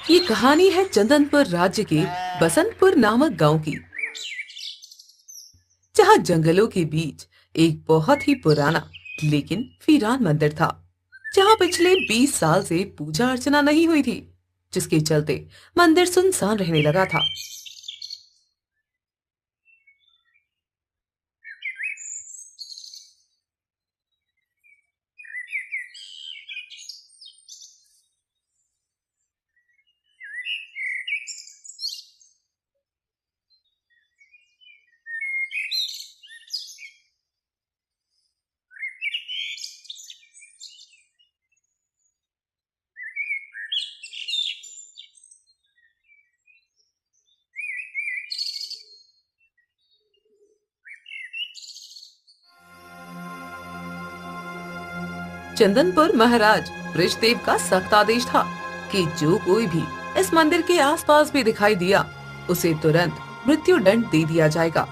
ये कहानी है चंदनपुर राज्य के बसंतपुर नामक गांव की, जहां जंगलों के बीच एक बहुत ही पुराना लेकिन वीरान मंदिर था, जहां पिछले 20 साल से पूजा अर्चना नहीं हुई थी, जिसके चलते मंदिर सुनसान रहने लगा था। चंदनपुर महाराज वृषदेव का सख्त आदेश था कि जो कोई भी इस मंदिर के आसपास भी दिखाई दिया, उसे तुरंत मृत्यु दंड दे दिया जाएगा।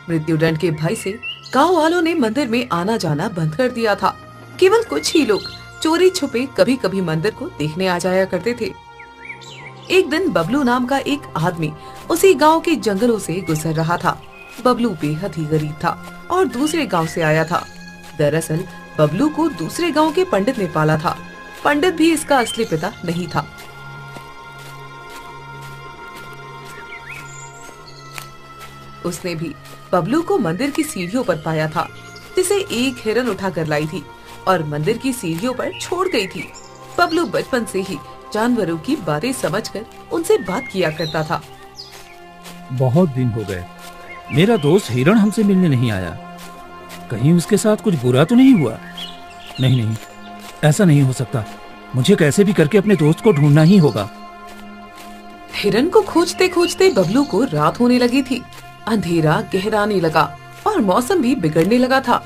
मृत्यु दंड के भय से गांव वालों ने मंदिर में आना जाना बंद कर दिया था। केवल कुछ ही लोग चोरी छुपे कभी कभी मंदिर को देखने आ जाया करते थे। एक दिन बबलू नाम का एक आदमी उसी गांव के जंगलों से गुजर रहा था। बबलू बेहद ही गरीब था और दूसरे गांव से आया था। दरअसल बबलू को दूसरे गांव के पंडित ने पाला था। पंडित भी इसका असली पिता नहीं था। उसने भी बबलू को मंदिर की सीढ़ियों पर पाया था, जिसे एक हिरन उठा कर लाई थी और मंदिर की सीढ़ियों पर छोड़ गई थी। बबलू बचपन से ही जानवरों की बातें समझकर उनसे बात किया करता था। बहुत दिन हो गए, मेरा दोस्त हिरण हमसे मिलने नहीं आया। कहीं उसके साथ कुछ बुरा तो नहीं हुआ? नहीं, ऐसा नहीं हो सकता। मुझे कैसे भी करके अपने दोस्त को ढूंढना ही होगा। हिरन को खोजते खोजते बबलू को रात होने लगी थी। अंधेरा गहराने लगा और मौसम भी बिगड़ने लगा था।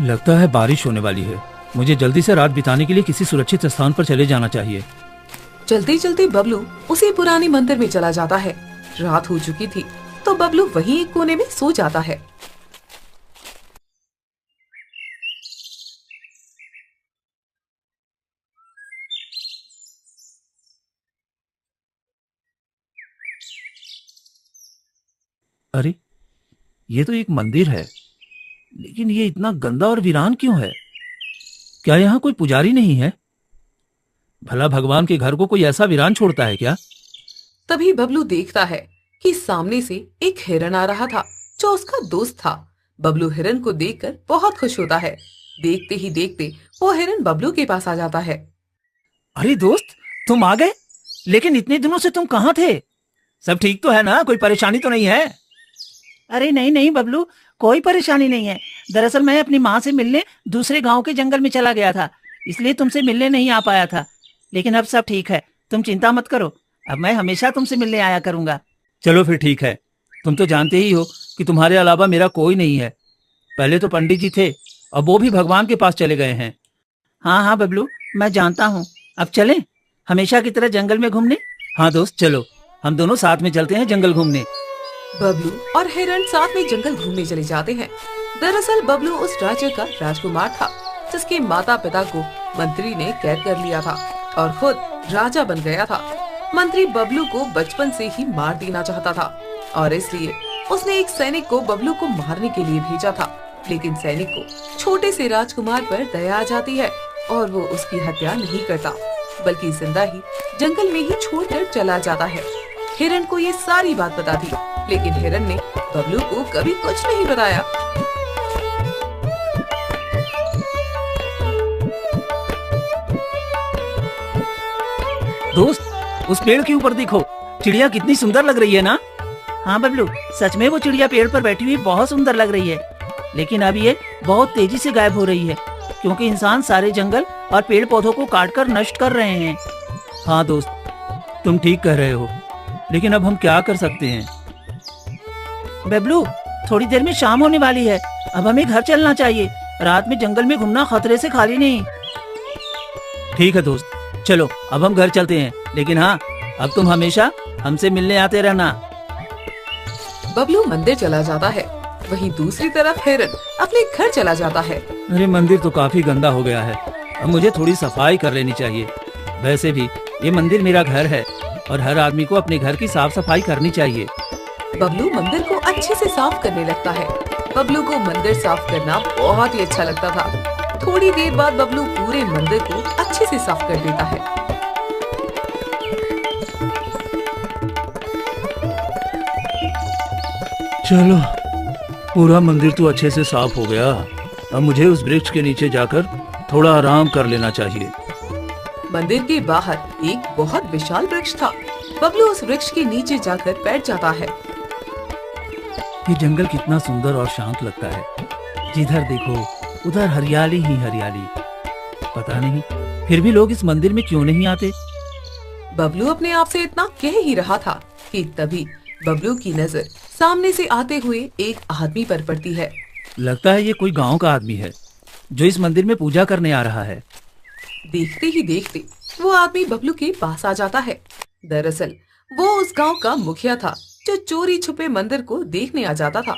लगता है बारिश होने वाली है। मुझे जल्दी से रात बिताने के लिए किसी सुरक्षित स्थान पर चले जाना चाहिए। चलते चलते बबलू उसी पुरानी मंदिर में चला जाता है। रात हो चुकी थी तो बबलू वहीं एक कोने में सो जाता है। अरे, ये तो एक मंदिर है, लेकिन ये इतना गंदा और वीरान क्यों है? क्या यहाँ कोई पुजारी नहीं है? भला भगवान के घर को कोई ऐसा वीरान छोड़ता है क्या? तभी बबलू देखता है कि सामने से एक हिरन आ रहा था, जो उसका दोस्त था। बबलू हिरन को देखकर बहुत खुश होता है। देखते ही देखते वो हिरन बबलू के पास आ जाता है। अरे दोस्त, तुम आ गए? लेकिन इतने दिनों से तुम कहाँ थे? सब ठीक तो है ना? कोई परेशानी तो नहीं है? अरे नहीं नहीं बबलू, कोई परेशानी नहीं है। दरअसल मैं अपनी माँ से मिलने दूसरे गांव के जंगल में चला गया था, इसलिए तुमसे मिलने नहीं आ पाया था। लेकिन अब सब ठीक है, तुम चिंता मत करो। अब मैं हमेशा तुमसे मिलने आया करूंगा। चलो फिर ठीक है। तुम तो जानते ही हो कि तुम्हारे अलावा मेरा कोई नहीं है। पहले तो पंडित जी थे, अब वो भी भगवान के पास चले गए हैं। हाँ हाँ बबलू, मैं जानता हूँ। अब चलें हमेशा की तरह जंगल में घूमने? हाँ दोस्त, चलो हम दोनों साथ में चलते हैं जंगल घूमने। बबलू और हिरन साथ में जंगल घूमने चले जाते हैं। दरअसल बबलू उस राज्य का राजकुमार था, जिसके माता पिता को मंत्री ने कैद कर लिया था और खुद राजा बन गया था। मंत्री बबलू को बचपन से ही मार देना चाहता था और इसलिए उसने एक सैनिक को बबलू को मारने के लिए भेजा था। लेकिन सैनिक को छोटे से राजकुमार पर दया आ जाती है और वो उसकी हत्या नहीं करता, बल्कि जिंदा ही जंगल में ही छोड़कर चला जाता है। हिरन को ये सारी बात बता दी, लेकिन हिरन ने बबलू को कभी कुछ नहीं बताया। दोस्त, उस पेड़ के ऊपर देखो, चिड़िया कितनी सुंदर लग रही है ना? हाँ बबलू, सच में वो चिड़िया पेड़ पर बैठी हुई बहुत सुंदर लग रही है। लेकिन अब ये बहुत तेजी से गायब हो रही है, क्योंकि इंसान सारे जंगल और पेड़ पौधों को काटकर नष्ट कर रहे हैं। हाँ दोस्त, तुम ठीक कह रहे हो, लेकिन अब हम क्या कर सकते हैं? बबलू, थोड़ी देर में शाम होने वाली है। अब हमें घर चलना चाहिए। रात में जंगल में घूमना खतरे से खाली नहीं। ठीक है दोस्त, चलो अब हम घर चलते हैं। लेकिन हाँ, अब तुम हमेशा हमसे मिलने आते रहना। बबलू मंदिर चला जाता है, वहीं दूसरी तरफ हिरन अपने घर चला जाता है। अरे, मंदिर तो काफी गंदा हो गया है। अब मुझे थोड़ी सफाई कर लेनी चाहिए। वैसे भी ये मंदिर मेरा घर है और हर आदमी को अपने घर की साफ सफाई करनी चाहिए। बबलू मंदिर को अच्छे से साफ करने लगता है। बबलू को मंदिर साफ करना बहुत ही अच्छा लगता था। थोड़ी देर बाद बबलू पूरे मंदिर को अच्छे से साफ कर देता है। चलो, पूरा मंदिर तो अच्छे से साफ हो गया। अब मुझे उस वृक्ष के नीचे जाकर थोड़ा आराम कर लेना चाहिए। मंदिर के बाहर एक बहुत विशाल वृक्ष था। बबलू उस वृक्ष के नीचे जाकर बैठ जाता है। ये जंगल कितना सुंदर और शांत लगता है। जिधर देखो उधर हरियाली ही हरियाली। पता नहीं फिर भी लोग इस मंदिर में क्यों नहीं आते। बबलू अपने आप से इतना कह ही रहा था कि तभी बबलू की नजर सामने से आते हुए एक आदमी पर पड़ती है। लगता है ये कोई गांव का आदमी है जो इस मंदिर में पूजा करने आ रहा है। देखते ही देखते वो आदमी बबलू के पास आ जाता है। दरअसल वो उस गांव का मुखिया था जो चोरी छुपे मंदिर को देखने आ जाता था।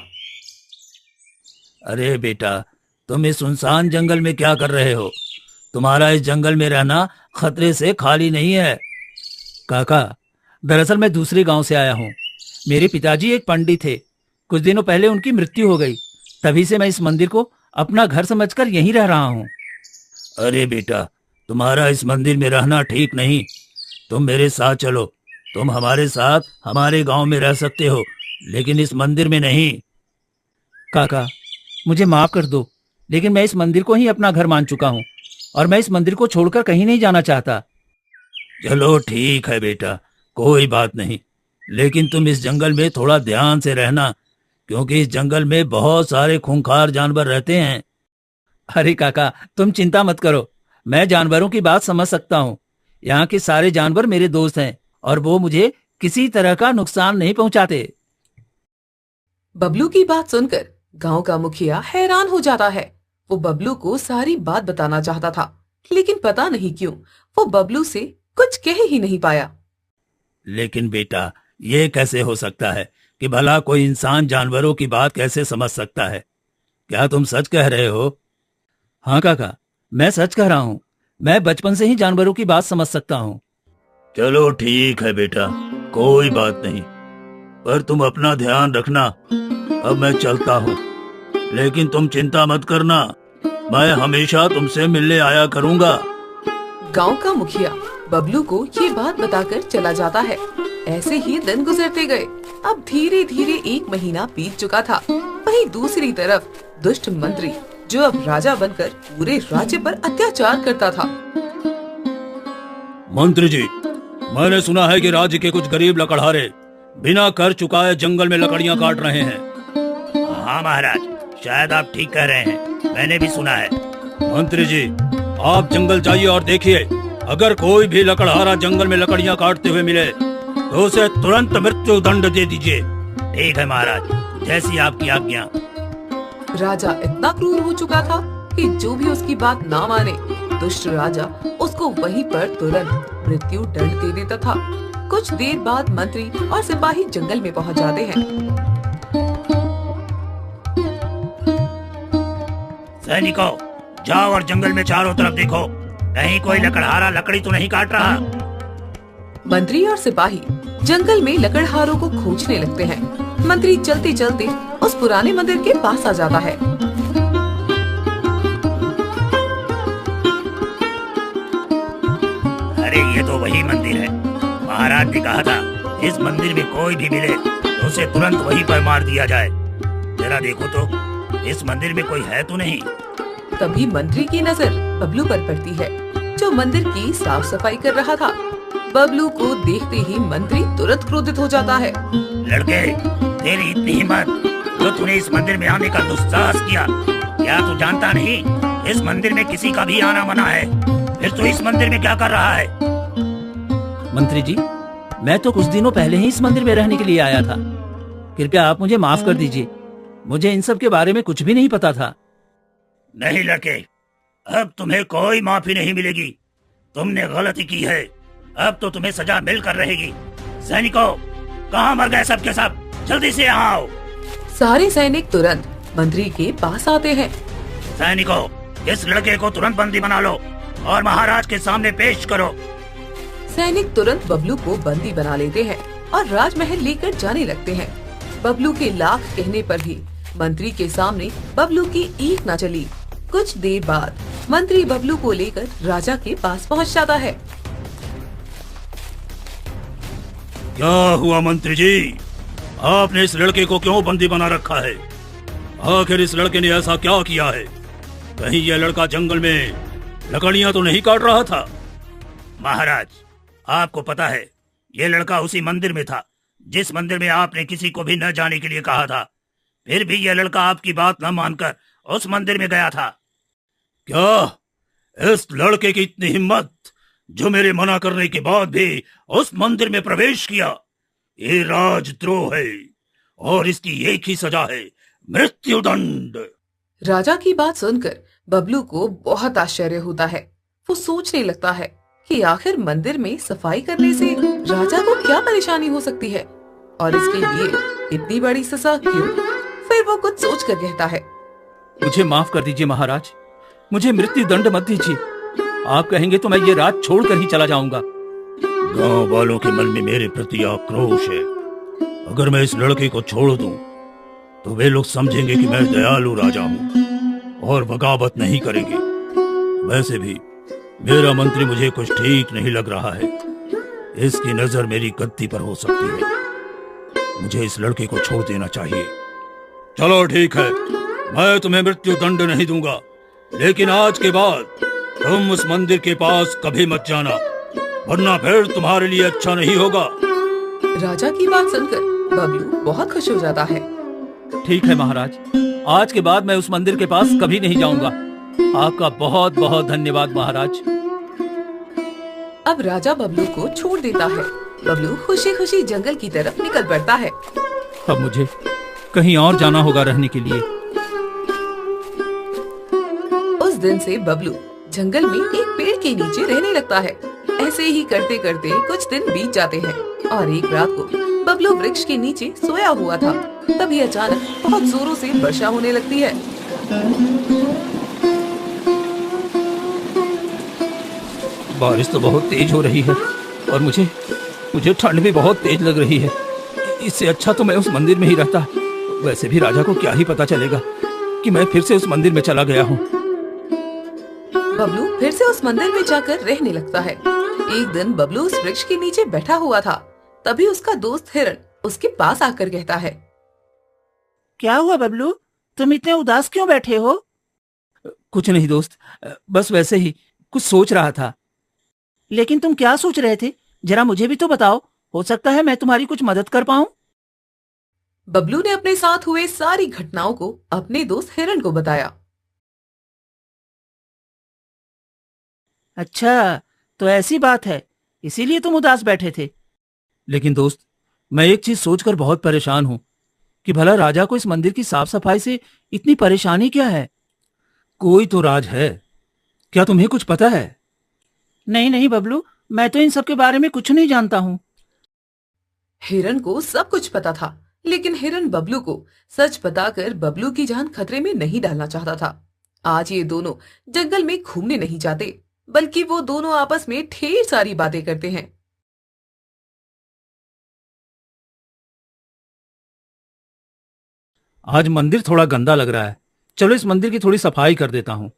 अरे बेटा, तुम इस सुनसान जंगल में क्या कर रहे हो? तुम्हारा इस जंगल में रहना खतरे से खाली नहीं है। काका, दरअसल मैं दूसरे गांव से आया हूँ। मेरे पिताजी एक पंडित थे। कुछ दिनों पहले उनकी मृत्यु हो गई। तभी से मैं इस मंदिर को अपना घर समझकर यहीं रह रहा हूँ। अरे बेटा, तुम्हारा इस मंदिर में रहना ठीक नहीं। तुम मेरे साथ चलो। तुम हमारे साथ हमारे गांव में रह सकते हो, लेकिन इस मंदिर में नहीं। काका, मुझे माफ कर दो, लेकिन मैं इस मंदिर को ही अपना घर मान चुका हूँ और मैं इस मंदिर को छोड़कर कहीं नहीं जाना चाहता। चलो ठीक है बेटा, कोई बात नहीं, लेकिन तुम इस जंगल में थोड़ा ध्यान से रहना, क्योंकि इस जंगल में बहुत सारे खूंखार जानवर रहते हैं। अरे काका, तुम चिंता मत करो, मैं जानवरों की बात समझ सकता हूँ। यहाँ के सारे जानवर मेरे दोस्त हैं और वो मुझे किसी तरह का नुकसान नहीं पहुंचाते। बबलू की बात सुनकर गांव का मुखिया हैरान हो जाता है। वो बबलू को सारी बात बताना चाहता था, लेकिन पता नहीं क्यों वो बबलू से कुछ कह ही नहीं पाया। लेकिन बेटा, ये कैसे हो सकता है कि भला कोई इंसान जानवरों की बात कैसे समझ सकता है? क्या तुम सच कह रहे हो? हाँ काका, मैं सच कह रहा हूँ। मैं बचपन से ही जानवरों की बात समझ सकता हूँ। चलो ठीक है बेटा, कोई बात नहीं, पर तुम अपना ध्यान रखना। अब मैं चलता हूँ, लेकिन तुम चिंता मत करना, मैं हमेशा तुमसे मिलने आया करूँगा। गांव का मुखिया बबलू को ये बात बताकर चला जाता है। ऐसे ही दिन गुजरते गए। अब धीरे धीरे 1 महीना बीत चुका था। वहीं दूसरी तरफ दुष्ट मंत्री, जो अब राजा बनकर पूरे राज्य पर अत्याचार करता था। मंत्री जी, मैंने सुना है कि राज्य के कुछ गरीब लकड़हारे बिना कर चुकाए जंगल में लकड़ियां काट रहे हैं। हाँ महाराज, शायद आप ठीक कह रहे हैं, मैंने भी सुना है। मंत्री जी, आप जंगल जाइए और देखिए, अगर कोई भी लकड़हारा जंगल में लकड़ियां काटते हुए मिले तो उसे तुरंत मृत्यु दंड दे दीजिए। ठीक है महाराज, जैसी आपकी आज्ञा। राजा इतना क्रूर हो चुका था कि जो भी उसकी बात ना माने, दुष्ट राजा उसको वहीं पर तुरंत मृत्यु दंड दे देता था। कुछ देर बाद मंत्री और सिपाही जंगल में पहुंच जाते हैं। सैनिकों, जाओ और जंगल में चारों तरफ देखो, कहीं कोई लकड़हारा लकड़ी तो नहीं काट रहा। मंत्री और सिपाही जंगल में लकड़हारों को खोजने लगते हैं। मंत्री चलते चलते उस पुराने मंदिर के पास आ जाता है। अरे ये तो वही मंदिर है। महाराज ने कहा था इस मंदिर में कोई भी मिले तो उसे तुरंत वहीं पर मार दिया जाए। जरा देखो तो, इस मंदिर में कोई है तो नहीं। तभी मंत्री की नजर बबलू पर पड़ती है, जो मंदिर की साफ सफाई कर रहा था। बबलू को देखते ही मंत्री तुरंत क्रोधित हो जाता है। लड़के, तेरी इतनी हिम्मत जो तूने इस मंदिर में आने का दुस्साहस किया। क्या तू जानता नहीं इस मंदिर में किसी का भी आना मना है? फिर तू इस मंदिर में क्या कर रहा है? मंत्री जी, मैं तो कुछ दिनों पहले ही इस मंदिर में रहने के लिए आया था। कृपया आप मुझे माफ कर दीजिए, मुझे इन सब के बारे में कुछ भी नहीं पता था। नहीं लड़के, अब तुम्हें कोई माफी नहीं मिलेगी। तुमने गलती की है, अब तो तुम्हें सजा मिलकर रहेगी। सैनिकों, कहाँ मर गए सब के सब? जल्दी से यहाँ आओ। सारे सैनिक तुरंत मंत्री के पास आते हैं। सैनिकों, इस लड़के को तुरंत बंदी बना लो और महाराज के सामने पेश करो। सैनिक तुरंत बबलू को बंदी बना लेते हैं और राजमहल लेकर जाने लगते हैं। बबलू के लाख कहने पर भी मंत्री के सामने बबलू की ईख न चली। कुछ देर बाद मंत्री बबलू को लेकर राजा के पास पहुंच जाता है। क्या हुआ मंत्री जी, आपने इस लड़के को क्यों बंदी बना रखा है? आखिर इस लड़के ने ऐसा क्या किया है? कहीं यह लड़का जंगल में लकड़ियां तो नहीं काट रहा था? महाराज, आपको पता है ये लड़का उसी मंदिर में था जिस मंदिर में आपने किसी को भी न जाने के लिए कहा था। फिर भी यह लड़का आपकी बात न मानकर उस मंदिर में गया था। क्या इस लड़के की इतनी हिम्मत जो मेरे मना करने के बाद भी उस मंदिर में प्रवेश किया? ये राजद्रोह है और इसकी एक ही सजा है, मृत्युदंड। राजा की बात सुनकर बबलू को बहुत आश्चर्य होता है। वो सोचने लगता है कि आखिर मंदिर में सफाई करने से राजा को क्या परेशानी हो सकती है और इसके लिए इतनी बड़ी सजा क्यों? फिर वो कुछ सोचकर कहता है, मुझे माफ कर दीजिए महाराज, मुझे मृत्यु दंड मत दीजिए। आप कहेंगे तो मैं ये रात छोड़कर ही चला जाऊंगा। गांव वालों के मन में मेरे प्रति आक्रोश है। अगर मैं इस लड़के को छोड़ दूं तो वे लोग समझेंगे कि मैं दयालु राजा हूं और बगावत नहीं करेंगे। वैसे भी मेरा मंत्री मुझे कुछ ठीक नहीं लग रहा है। इसकी नजर मेरी गद्दी पर हो सकती है। मुझे इस लड़के को छोड़ देना चाहिए। चलो ठीक है, मैं तुम्हें मृत्यु दंड नहीं दूंगा, लेकिन आज के बाद तुम उस मंदिर के पास कभी मत जाना, वरना फिर तुम्हारे लिए अच्छा नहीं होगा। राजा की बात सुनकर बबलू बहुत खुश हो जाता है। ठीक है महाराज, आज के बाद मैं उस मंदिर के पास कभी नहीं जाऊंगा। आपका बहुत बहुत धन्यवाद महाराज। अब राजा बबलू को छोड़ देता है। बबलू खुशी खुशी जंगल की तरफ निकल पड़ता है। अब मुझे कहीं और जाना होगा रहने के लिए। उस दिन से बबलू जंगल में एक पेड़ के नीचे रहने लगता है। ऐसे ही करते करते कुछ दिन बीत जाते हैं और एक रात को बबलू वृक्ष के नीचे सोया हुआ था। तभी अचानक बहुत जोरों से वर्षा होने लगती है। बारिश तो बहुत तेज हो रही है और मुझे ठंड भी बहुत तेज लग रही है। इससे अच्छा तो मैं उस मंदिर में ही रहता। वैसे भी राजा को क्या ही पता चलेगा कि मैं फिर से उस मंदिर में चला गया हूँ। बबलू फिर से उस मंदिर में जाकर रहने लगता है। एक दिन बबलू उस वृक्ष के नीचे बैठा हुआ था। तभी उसका दोस्त हिरण उसके पास आकर कहता है, क्या हुआ बबलू, तुम इतने उदास क्यों बैठे हो? कुछ नहीं दोस्त, बस वैसे ही कुछ सोच रहा था। लेकिन तुम क्या सोच रहे थे, जरा मुझे भी तो बताओ, हो सकता है मैं तुम्हारी कुछ मदद कर पाऊं। बबलू ने अपने साथ हुए सारी घटनाओं को अपने दोस्त हिरण को बताया। अच्छा, तो ऐसी बात है, इसीलिए तुम उदास बैठे थे। लेकिन दोस्त, मैं एक चीज सोचकर बहुत परेशान हूँ कि भला राजा को इस मंदिर की साफ सफाई से इतनी परेशानी क्या है? कोई तो राज है, क्या तुम्हें कुछ पता है? नहीं नहीं बबलू, मैं तो इन सब के बारे में कुछ नहीं जानता हूँ। हिरण को सब कुछ पता था, लेकिन हिरण बबलू को सच बताकर बबलू की जान खतरे में नहीं डालना चाहता था। आज ये दोनों जंगल में घूमने नहीं जाते, बल्कि वो दोनों आपस में ढेर सारी बातें करते हैं। आज मंदिर थोड़ा गंदा लग रहा है, चलो इस मंदिर की थोड़ी सफाई कर देता हूँ।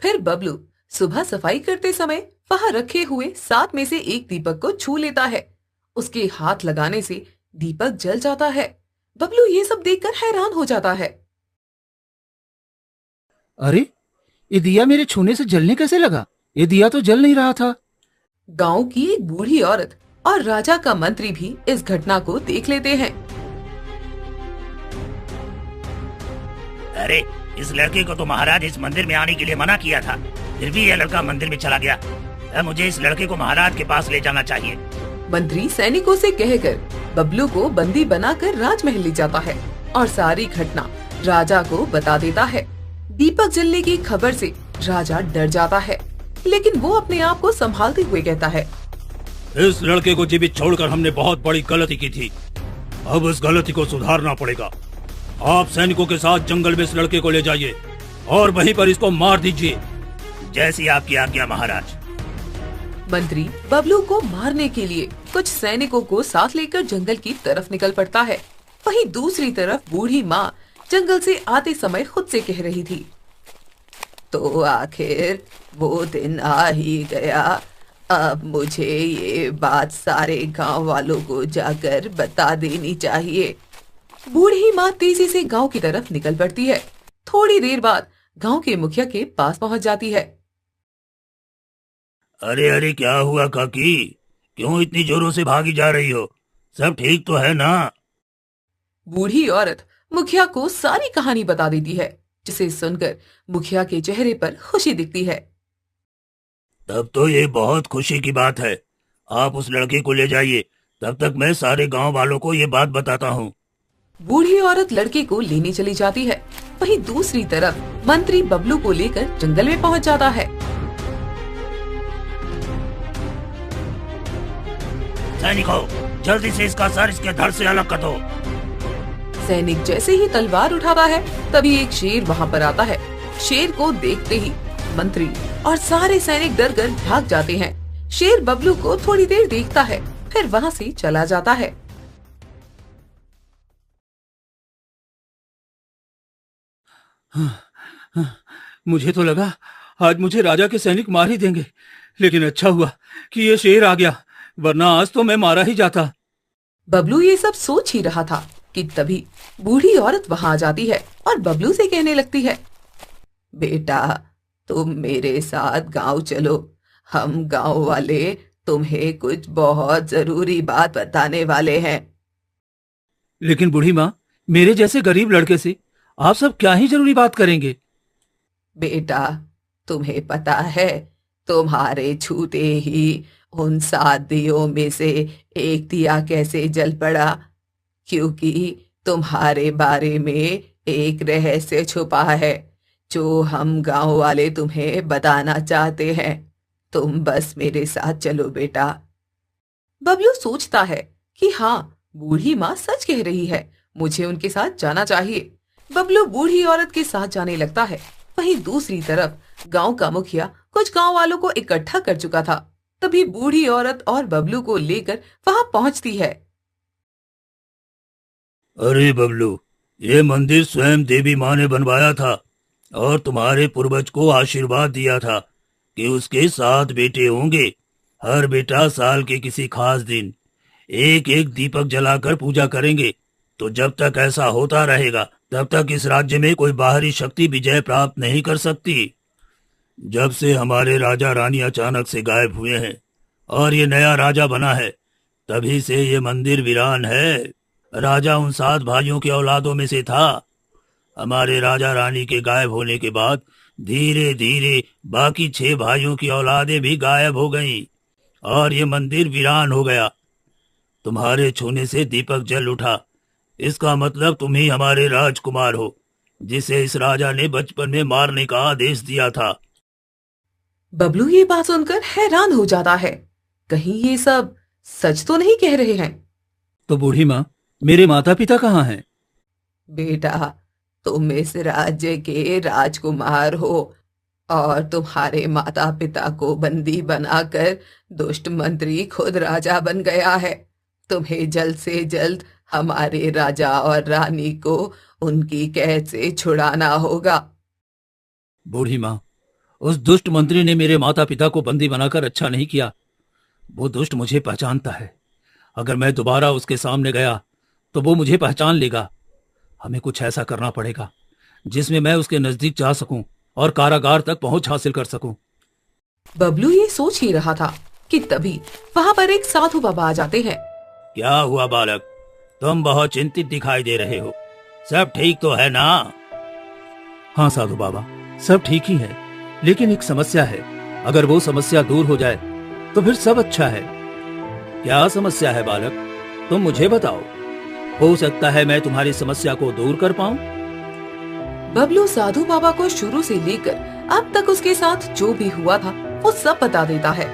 फिर बबलू सुबह सफाई करते समय वहां रखे हुए 7 में से एक दीपक को छू लेता है। उसके हाथ लगाने से दीपक जल जाता है। बबलू ये सब देखकर हैरान हो जाता है। अरे, ये दिया मेरे छूने से जलने कैसे लगा? ये दिया तो जल नहीं रहा था। गांव की एक बूढ़ी औरत और राजा का मंत्री भी इस घटना को देख लेते हैं। अरे, इस लड़के को तो महाराज इस मंदिर में आने के लिए मना किया था, फिर भी यह लड़का मंदिर में चला गया। अब मुझे इस लड़के को महाराज के पास ले जाना चाहिए। मंत्री सैनिकों से कहकर बबलू को बंदी बनाकर राजमहल ले जाता है और सारी घटना राजा को बता देता है। दीपक जलने की खबर से राजा डर जाता है, लेकिन वो अपने आप को संभालते हुए कहता है, इस लड़के को जीवित छोड़कर हमने बहुत बड़ी गलती की थी। अब इस गलती को सुधारना पड़ेगा। आप सैनिकों के साथ जंगल में इस लड़के को ले जाइए और वहीं पर इसको मार दीजिए। जैसी आपकी आज्ञा महाराज। मंत्री बबलू को मारने के लिए कुछ सैनिकों को साथ लेकर जंगल की तरफ निकल पड़ता है। वहीं दूसरी तरफ बूढ़ी माँ जंगल से आते समय खुद से कह रही थी, तो आखिर वो दिन आ ही गया। अब मुझे ये बात सारे गांव वालों को जाकर बता देनी चाहिए। बूढ़ी माँ तेजी से गांव की तरफ निकल पड़ती है। थोड़ी देर बाद गांव के मुखिया के पास पहुंच जाती है। अरे अरे, क्या हुआ काकी? क्यों इतनी जोरों से भागी जा रही हो? सब ठीक तो है ना? बूढ़ी औरत मुखिया को सारी कहानी बता देती है, जिसे सुनकर मुखिया के चेहरे पर खुशी दिखती है। तब तो ये बहुत खुशी की बात है। आप उस लड़के को ले जाइए, तब तक मैं सारे गांव वालों को ये बात बताता हूँ। बूढ़ी औरत लड़के को लेने चली जाती है। वहीं दूसरी तरफ मंत्री बबलू को लेकर जंगल में पहुंच जाता है। सैनिकों, जल्दी से इसका सर इसके धड़ से अलग कर दो। सैनिक जैसे ही तलवार उठाता है, तभी एक शेर वहां पर आता है। शेर को देखते ही मंत्री और सारे सैनिक डर कर भाग जाते हैं। शेर बबलू को थोड़ी देर देखता है, फिर वहां से चला जाता है। मुझे तो लगा आज मुझे राजा के सैनिक मार ही देंगे, लेकिन अच्छा हुआ कि ये शेर आ गया, वरना आज तो मैं मारा ही जाता। बबलू ये सब सोच ही रहा था कि तभी बूढ़ी औरत वहां आ जाती है और बबलू से कहने लगती है, बेटा तुम मेरे साथ गांव चलो। हम गांव वाले तुम्हें कुछ बहुत जरूरी बात बताने वाले हैं। लेकिन बूढ़ी माँ, मेरे जैसे गरीब लड़के से आप सब क्या ही जरूरी बात करेंगे? बेटा तुम्हें पता है, तुम्हारे छूते ही उन 7 दियों में से एक दिया कैसे जल पड़ा? क्योंकि तुम्हारे बारे में एक रहस्य छुपा है जो हम गांव वाले तुम्हें बताना चाहते हैं। तुम बस मेरे साथ चलो बेटा। बबलू सोचता है कि हाँ, बूढ़ी माँ सच कह रही है, मुझे उनके साथ जाना चाहिए। बबलू बूढ़ी औरत के साथ जाने लगता है। वहीं दूसरी तरफ गांव का मुखिया कुछ गांव वालों को इकट्ठा कर चुका था। तभी बूढ़ी औरत और बबलू को लेकर वहां पहुंचती है। अरे बबलू, ये मंदिर स्वयं देवी माँ ने बनवाया था और तुम्हारे पूर्वज को आशीर्वाद दिया था कि उसके 7 बेटे होंगे। हर बेटा साल के किसी खास दिन एक एक दीपक जलाकर पूजा करेंगे। तो जब तक ऐसा होता रहेगा, तब तक इस राज्य में कोई बाहरी शक्ति विजय प्राप्त नहीं कर सकती। जब से हमारे राजा रानी अचानक से गायब हुए हैं और ये नया राजा बना है, तभी से ये मंदिर वीरान है। राजा उन 7 भाइयों के औलादों में से था। हमारे राजा रानी के गायब होने के बाद धीरे धीरे बाकी 6 भाइयों की औलादें भी गायब हो गईं और ये मंदिर वीरान हो गया। तुम्हारे छूने से दीपक जल उठा, इसका मतलब तुम ही हमारे राजकुमार हो, जिसे इस राजा ने बचपन में मारने का आदेश दिया था। बबलू ये बात सुनकर हैरान हो जाता है, कहीं ये सब सच तो नहीं कह रहे हैं। तो बूढ़ी माँ, मेरे माता पिता कहाँ हैं? बेटा तुम इस राज्य के राजकुमार हो और तुम्हारे माता पिता को बंदी बनाकर दुष्ट मंत्री खुद राजा बन गया है। तुम्हें जल्द से जल्द हमारे राजा और रानी को उनकी कैद से छुड़ाना होगा। बूढ़ी माँ, उस दुष्ट मंत्री ने मेरे माता पिता को बंदी बनाकर अच्छा नहीं किया। वो दुष्ट मुझे पहचानता है। अगर मैं दोबारा उसके सामने गया तो वो मुझे पहचान लेगा। हमें कुछ ऐसा करना पड़ेगा जिसमें मैं उसके नजदीक जा सकूं और कारागार तक पहुंच हासिल कर सकूं। बबलू ये सोच ही रहा था कि तभी वहां पर एक साधु बाबा आ जाते हैं। क्या हुआ बालक, तुम बहुत चिंतित दिखाई दे रहे हो। सब ठीक तो है ना? हाँ साधु बाबा, सब ठीक ही है, लेकिन एक समस्या है। अगर वो समस्या दूर हो जाए तो फिर सब अच्छा है। क्या समस्या है बालक, तुम मुझे बताओ। हो सकता है मैं तुम्हारी समस्या को दूर कर पाऊं। बबलू साधु बाबा को शुरू से लेकर अब तक उसके साथ जो भी हुआ था वो सब बता देता है।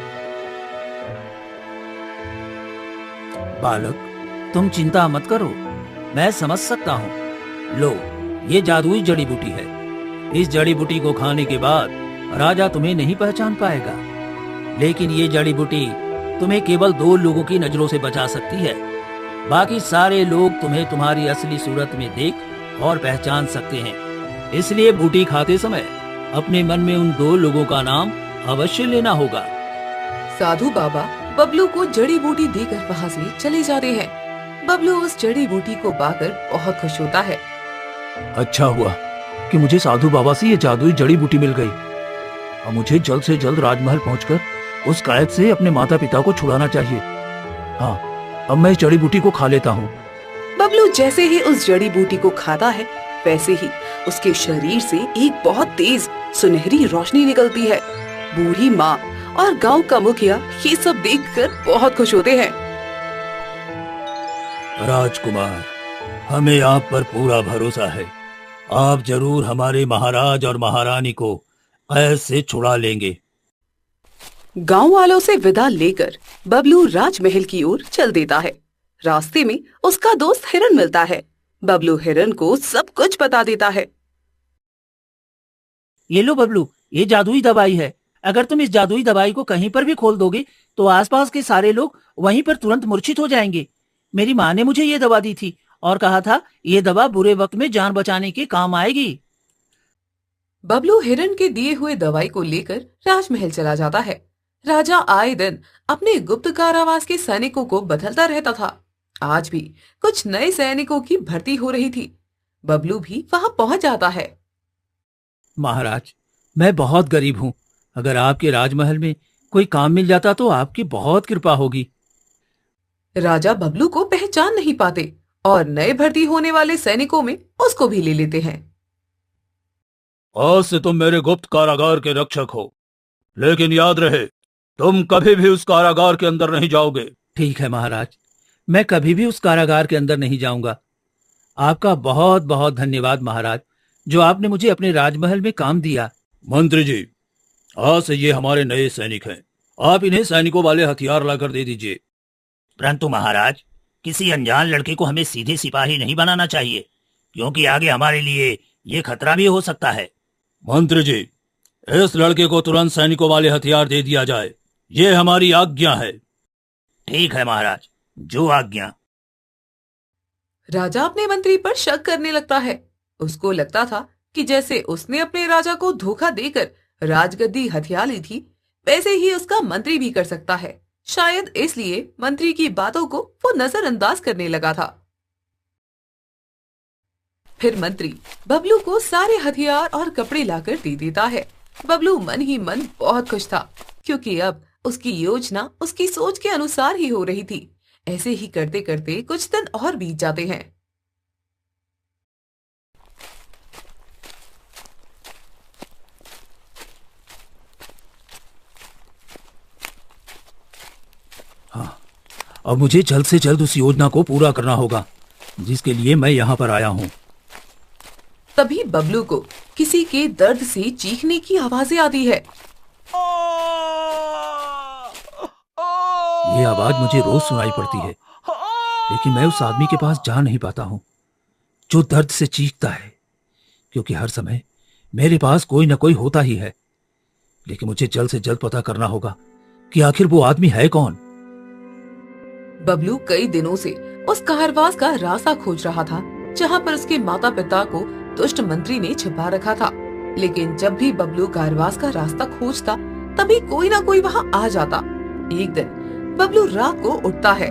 बालक, तुम चिंता मत करो, मैं समझ सकता हूँ। लो, ये जादुई जड़ी बूटी है इस जड़ी बूटी को खाने के बाद राजा तुम्हें नहीं पहचान पाएगा, लेकिन ये जड़ी बूटी तुम्हें केवल 2 लोगों की नजरों से बचा सकती है। बाकी सारे लोग तुम्हें तुम्हारी असली सूरत में देख और पहचान सकते हैं। इसलिए बूटी खाते समय अपने मन में उन 2 लोगों का नाम अवश्य लेना होगा। साधु बाबा बबलू को जड़ी बूटी देकर वहाँ से चले जाते हैं। बबलू उस जड़ी बूटी को पाकर बहुत खुश होता है। अच्छा हुआ कि मुझे साधु बाबा से ये जादुई जड़ी बूटी मिल गई। अब मुझे जल्द से जल्द राजमहल पहुंचकर उस कैद से अपने माता पिता को छुड़ाना चाहिए। हाँ, अब मैं इस जड़ी बूटी को खा लेता हूँ। बबलू जैसे ही उस जड़ी बूटी को खाता है, वैसे ही उसके शरीर से एक बहुत तेज सुनहरी रोशनी निकलती है। बूढ़ी माँ और गांव का मुखिया ये सब देखकर बहुत खुश होते हैं। राजकुमार, हमें आप पर पूरा भरोसा है। आप जरूर हमारे महाराज और महारानी को कैद से छुड़ा लेंगे। गांव वालों से विदा लेकर बबलू राजमहल की ओर चल देता है। रास्ते में उसका दोस्त हिरन मिलता है। बबलू हिरन को सब कुछ बता देता है। ये लो बबलू, ये जादुई दवाई है। अगर तुम इस जादुई दवाई को कहीं पर भी खोल दोगे तो आसपास के सारे लोग वहीं पर तुरंत मूर्छित हो जाएंगे। मेरी माँ ने मुझे ये दवा दी थी और कहा था ये दवा बुरे वक्त में जान बचाने के काम आएगी। बबलू हिरन के दिए हुए दवाई को लेकर राजमहल चला जाता है। राजा आए दिन अपने गुप्त कारावास के सैनिकों को बदलता रहता था। आज भी कुछ नए सैनिकों की भर्ती हो रही थी। बबलू भी वहां पहुंच जाता है। महाराज, मैं बहुत गरीब हूँ। अगर आपके राजमहल में कोई काम मिल जाता तो आपकी बहुत कृपा होगी। राजा बबलू को पहचान नहीं पाते और नए भर्ती होने वाले सैनिकों में उसको भी ले लेते हैं। आज से तुम मेरे गुप्त कारागार के रक्षक हो, लेकिन याद रहे तुम कभी भी उस कारागार के अंदर नहीं जाओगे। ठीक है महाराज, मैं कभी भी उस कारागार के अंदर नहीं जाऊंगा। आपका बहुत बहुत धन्यवाद महाराज, जो आपने मुझे अपने राजमहल में काम दिया। मंत्री जी, आज से ये हमारे नए सैनिक हैं। आप इन्हें सैनिकों वाले हथियार लाकर दे दीजिए। परंतु महाराज, किसी अनजान लड़के को हमें सीधे सिपाही नहीं बनाना चाहिए, क्योंकि आगे हमारे लिए ये खतरा भी हो सकता है। मंत्री जी, इस लड़के को तुरंत सैनिकों वाले हथियार दे दिया जाए। ये हमारी आज्ञा है। ठीक है महाराज, जो आज्ञा। राजा अपने मंत्री पर शक करने लगता है। उसको लगता था कि जैसे उसने अपने राजा को धोखा देकर राजगद्दी हथिया ली थी, वैसे ही उसका मंत्री भी कर सकता है। शायद इसलिए मंत्री की बातों को वो नजरअंदाज करने लगा था। फिर मंत्री बबलू को सारे हथियार और कपड़े लाकर दे देता है। बबलू मन ही मन बहुत खुश था, क्योंकि अब उसकी योजना उसकी सोच के अनुसार ही हो रही थी। ऐसे ही करते करते कुछ दिन और बीत जाते हैं। हाँ, अब मुझे जल्द से जल्द उस योजना को पूरा करना होगा जिसके लिए मैं यहाँ पर आया हूँ। तभी बबलू को किसी के दर्द से चीखने की आवाजें आती है। ये आवाज मुझे रोज सुनाई पड़ती है, लेकिन मैं उस आदमी के पास जा नहीं पाता हूँ जो दर्द से चीखता है, क्योंकि हर समय मेरे पास कोई न कोई होता ही है। लेकिन मुझे जल्द से जल्द पता करना होगा कि आखिर वो आदमी है कौन। बबलू कई दिनों से उस कारावास का रास्ता खोज रहा था, जहाँ पर उसके माता पिता को दुष्ट मंत्री ने छिपा रखा था। लेकिन जब भी बबलू कारावास का रास्ता खोजता, तभी कोई ना कोई वहाँ आ जाता। एक दिन बबलू रात को उठता है।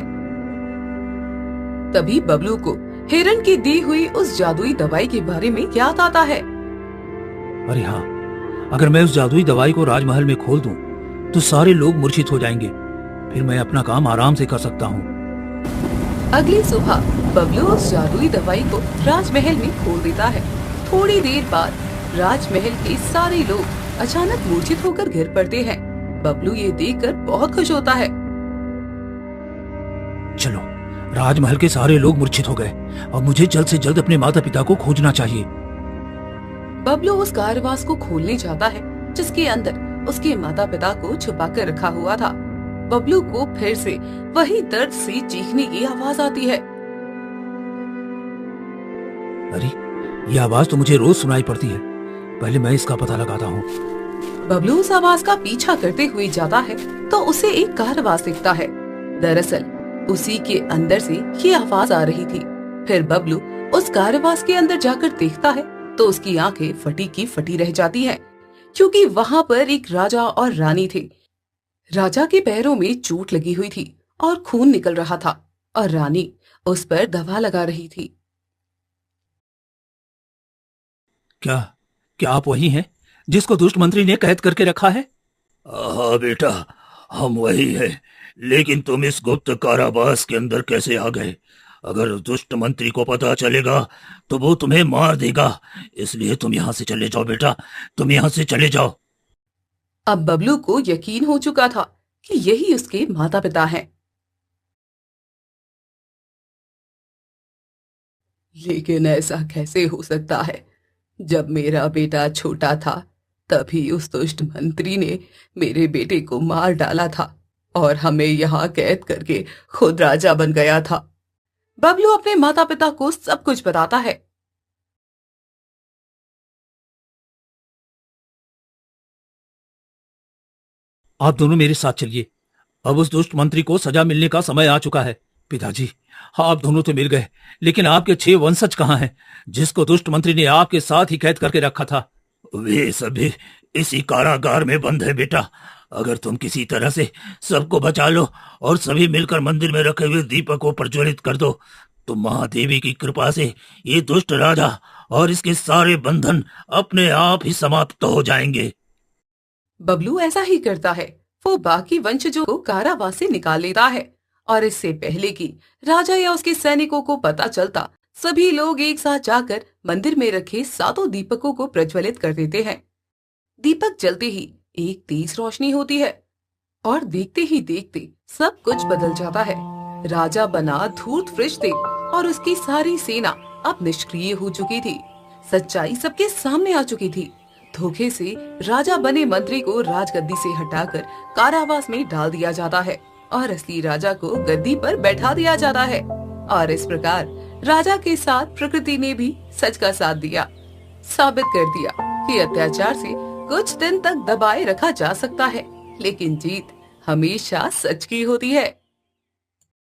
तभी बबलू को हिरन की दी हुई उस जादुई दवाई के बारे में याद आता है। अरे हाँ, अगर मैं उस जादुई दवाई को राजमहल में खोल दूं, तो सारे लोग मूर्छित हो जाएंगे। फिर मैं अपना काम आराम से कर सकता हूँ। अगली सुबह बबलू उस जादुई दवाई को राजमहल में खोल देता है। थोड़ी देर बाद राजमहल के सारे लोग अचानक मूर्छित होकर गिर पड़ते हैं। बबलू ये देखकर बहुत खुश होता है। चलो, राजमहल के सारे लोग मूर्छित हो गए। अब मुझे जल्द से जल्द अपने माता पिता को खोजना चाहिए। बबलू उस कारावास को खोलने जाता है, जिसके अंदर उसके माता पिता को छुपा कर रखा हुआ था। बबलू को फिर से वही दर्द से चीखने की आवाज आती है। अरे, ये आवाज तो मुझे रोज सुनाई पड़ती है। पहले मैं इसका पता लगाता हूँ। बबलू उस आवाज का पीछा करते हुए जाता है तो उसे एक कार आवाज दिखता है। दरअसल उसी के अंदर से ये आवाज आ रही थी। फिर बबलू उस कार आवाज के अंदर जाकर देखता है तो उसकी आंखें फटी की फटी रह जाती हैं, क्योंकि वहाँ पर एक राजा और रानी थे। राजा के पैरों में चोट लगी हुई थी और खून निकल रहा था और रानी उस पर दवा लगा रही थी। क्या क्या आप वही हैं जिसको दुष्ट मंत्री ने कैद करके रखा है? हाँ बेटा, हम वही हैं। लेकिन तुम इस गुप्त कारावास के अंदर कैसे आ गए? अगर दुष्ट मंत्री को पता चलेगा तो वो तुम्हें मार देगा, इसलिए तुम यहाँ से चले जाओ बेटा, तुम यहाँ से चले जाओ। अब बबलू को यकीन हो चुका था कि यही उसके माता पिता हैं। लेकिन ऐसा कैसे हो सकता है? जब मेरा बेटा छोटा था तभी उस दुष्ट मंत्री ने मेरे बेटे को मार डाला था और हमें यहाँ कैद करके खुद राजा बन गया था। बबलू अपने माता पिता को सब कुछ बताता है। आप दोनों मेरे साथ चलिए, अब उस दुष्ट मंत्री को सजा मिलने का समय आ चुका है। पिताजी, आप दोनों तो मिल गए, लेकिन आपके 6 वंशज कहाँ हैं जिसको दुष्ट मंत्री ने आपके साथ ही कैद करके रखा था? वे सभी इसी कारागार में बंद है बेटा। अगर तुम किसी तरह से सबको बचा लो और सभी मिलकर मंदिर में रखे हुए दीपक को प्रज्वलित कर दो तो महादेवी की कृपा से ये दुष्ट राजा और इसके सारे बंधन अपने आप ही समाप्त हो जाएंगे। बबलू ऐसा ही करता है। वो बाकी वंशजों को कारावास से निकाल लेता है और इससे पहले कि राजा या उसके सैनिकों को पता चलता, सभी लोग एक साथ जाकर मंदिर में रखे 7 दीपकों को प्रज्वलित कर देते हैं। दीपक जलते ही एक तेज रोशनी होती है और देखते ही देखते सब कुछ बदल जाता है। राजा बना धूर्त वृषदेव और उसकी सारी सेना अब निष्क्रिय हो चुकी थी। सच्चाई सबके सामने आ चुकी थी। धोखे से राजा बने मंत्री को राजगद्दी से हटाकर कारावास में डाल दिया जाता है और असली राजा को गद्दी पर बैठा दिया जाता है। और इस प्रकार राजा के साथ प्रकृति ने भी सच का साथ दिया, साबित कर दिया कि अत्याचार से कुछ दिन तक दबाए रखा जा सकता है, लेकिन जीत हमेशा सच की होती है।